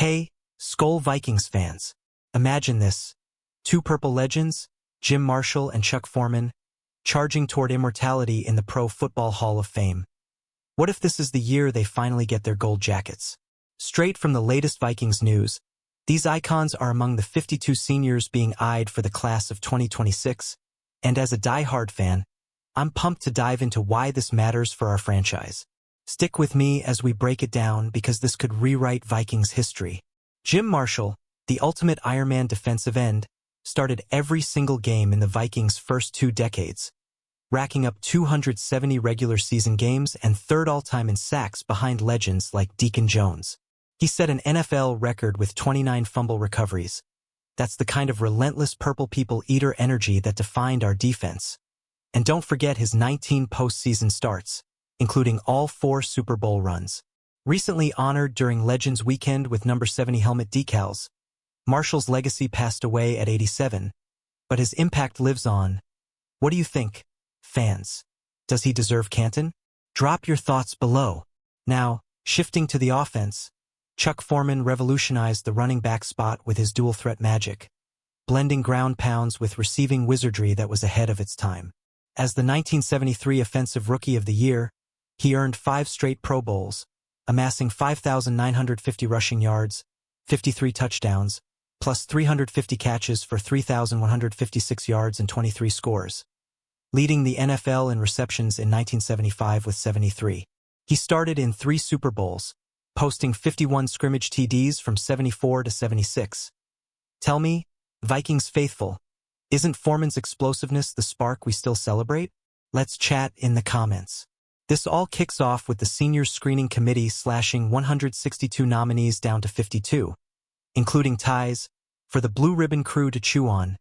Hey, Skol Vikings fans. Imagine this. Two purple legends, Jim Marshall and Chuck Foreman, charging toward immortality in the Pro Football Hall of Fame. What if this is the year they finally get their gold jackets? Straight from the latest Vikings news, these icons are among the 52 seniors being eyed for the class of 2026, and as a die-hard fan, I'm pumped to dive into why this matters for our franchise. Stick with me as we break it down because this could rewrite Vikings history. Jim Marshall, the ultimate Ironman defensive end, started every single game in the Vikings' first 2 decades, racking up 270 regular season games and third all-time in sacks behind legends like Deacon Jones. He set an NFL record with 29 fumble recoveries. That's the kind of relentless purple people eater energy that defined our defense. And don't forget his 19 postseason starts, including all 4 Super Bowl runs. Recently honored during Legends Weekend with number 70 helmet decals, Marshall's legacy passed away at 87, but his impact lives on. What do you think, fans? Does he deserve Canton? Drop your thoughts below. Now, shifting to the offense, Chuck Foreman revolutionized the running back spot with his dual-threat magic, blending ground pounds with receiving wizardry that was ahead of its time. As the 1973 Offensive Rookie of the Year, he earned 5 straight Pro Bowls, amassing 5,950 rushing yards, 53 touchdowns, plus 350 catches for 3,156 yards and 23 scores, leading the NFL in receptions in 1975 with 73. He started in 3 Super Bowls, posting 51 scrimmage TDs from 74 to 76. Tell me, Vikings faithful, isn't Foreman's explosiveness the spark we still celebrate? Let's chat in the comments. This all kicks off with the seniors screening committee slashing 162 nominees down to 52, including ties, for the blue ribbon crew to chew on.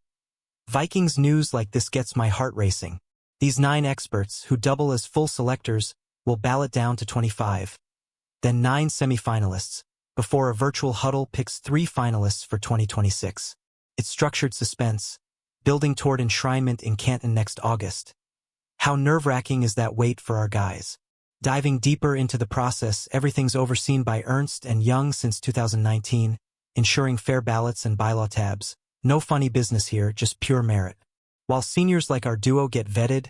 Vikings news like this gets my heart racing. These 9 experts, who double as full selectors, will ballot down to 25. Then 9 semifinalists, before a virtual huddle picks 3 finalists for 2026. It's structured suspense, building toward enshrinement in Canton next August. How nerve-wracking is that wait for our guys? Diving deeper into the process, everything's overseen by Ernst & Young since 2019, ensuring fair ballots and bylaw tabs. No funny business here, just pure merit. While seniors like our duo get vetted,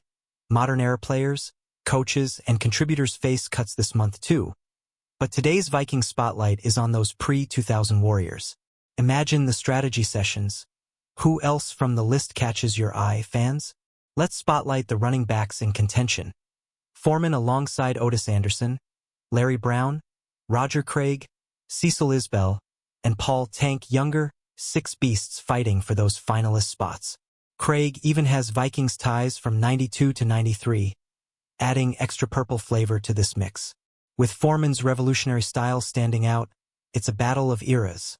modern-era players, coaches, and contributors face cuts this month too. But today's Viking spotlight is on those pre-2000 warriors. Imagine the strategy sessions. Who else from the list catches your eye, fans? Let's spotlight the running backs in contention. Foreman alongside Otis Anderson, Larry Brown, Roger Craig, Cecil Isbell, and Paul Tank Younger, 6 beasts fighting for those finalist spots. Craig even has Vikings ties from 92 to 93, adding extra purple flavor to this mix. With Foreman's revolutionary style standing out, it's a battle of eras.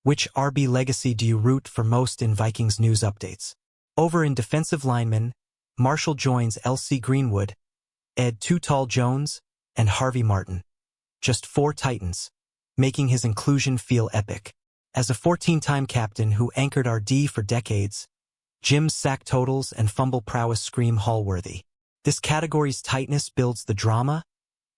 Which RB legacy do you root for most in Vikings news updates? Over in defensive linemen, Marshall joins L.C. Greenwood, Ed Too Tall Jones, and Harvey Martin. Just 4 Titans, making his inclusion feel epic. As a 14-time captain who anchored our D for decades, Jim's sack totals and fumble prowess scream hall-worthy. This category's tightness builds the drama.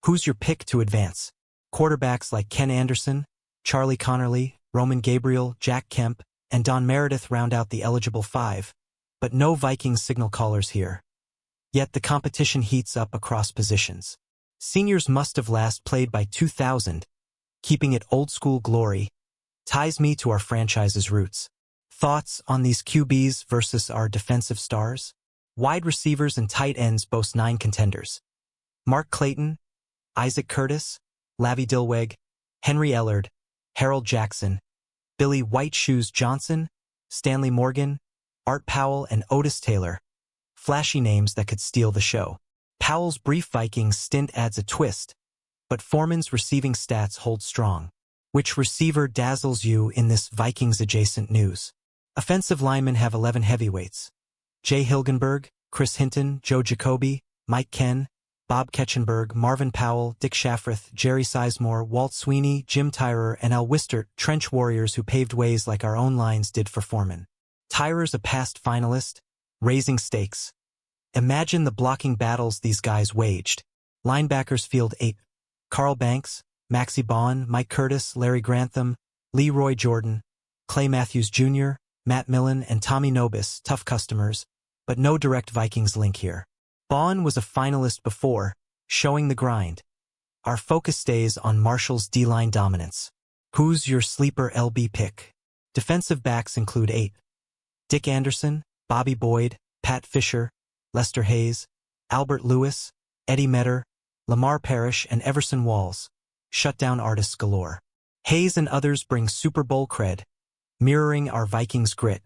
Who's your pick to advance? Quarterbacks like Ken Anderson, Charlie Connerly, Roman Gabriel, Jack Kemp, and Don Meredith round out the eligible 5, but no Vikings signal callers here. Yet the competition heats up across positions. Seniors must have last played by 2000, keeping it old-school glory, ties me to our franchise's roots. Thoughts on these QBs versus our defensive stars? Wide receivers and tight ends boast 9 contenders. Mark Clayton, Isaac Curtis, Lavi Dilweg, Henry Ellard, Harold Jackson, Billy White Shoes Johnson, Stanley Morgan, Art Powell, and Otis Taylor. Flashy names that could steal the show. Powell's brief Vikings stint adds a twist, but Foreman's receiving stats hold strong. Which receiver dazzles you in this Vikings-adjacent news? Offensive linemen have 11 heavyweights. Jay Hilgenberg, Chris Hinton, Joe Jacoby, Mike Ken, Bob Ketchenberg, Marvin Powell, Dick Shafrath, Jerry Sizemore, Walt Sweeney, Jim Tyrer, and Al Wistert, trench warriors who paved ways like our own lines did for Foreman. Tyrer's a past finalist, raising stakes. Imagine the blocking battles these guys waged. Linebackers field 8. Carl Banks, Maxie Baughan, Mike Curtis, Larry Grantham, Leroy Jordan, Clay Matthews Jr., Matt Millen, and Tommy Nobis, tough customers, but no direct Vikings link here. Bowen was a finalist before, showing the grind. Our focus stays on Marshall's D-line dominance. Who's your sleeper LB pick? Defensive backs include 8. Dick Anderson, Bobby Boyd, Pat Fisher, Lester Hayes, Albert Lewis, Eddie Metter, Lamar Parrish, and Everson Walls. Shutdown artists galore. Hayes and others bring Super Bowl cred, mirroring our Vikings grit.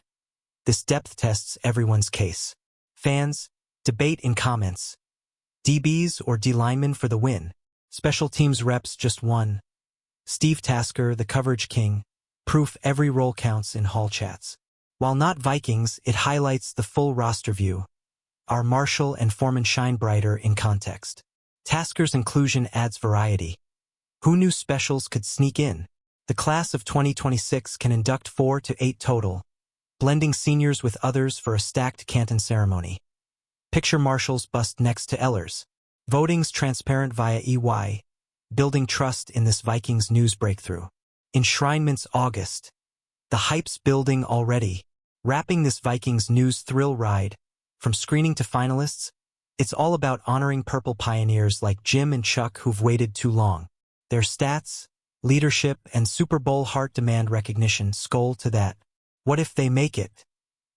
This depth tests everyone's case. Fans, debate in comments. DBs or D-linemen for the win? Special teams reps just one. Steve Tasker, the coverage king, proof every role counts in hall chats. While not Vikings, it highlights the full roster view. Our Marshall and Foreman shine brighter in context. Tasker's inclusion adds variety. Who knew specials could sneak in? The class of 2026 can induct 4 to 8 total, blending seniors with others for a stacked Canton ceremony. Picture Marshall's bust next to Eller's. Voting's transparent via EY, building trust in this Vikings news breakthrough. Enshrinement's August. The hype's building already. Wrapping this Vikings news thrill ride, from screening to finalists, it's all about honoring purple pioneers like Jim and Chuck who've waited too long. Their stats, leadership, and Super Bowl heart demand recognition. Skol to that. What if they make it?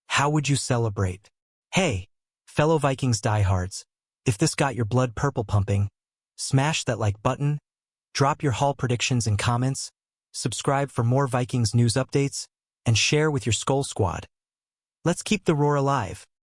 How would you celebrate? Hey, fellow Vikings diehards, if this got your blood purple pumping, smash that like button, drop your haul predictions in comments, subscribe for more Vikings news updates, and share with your Skol squad. Let's keep the roar alive.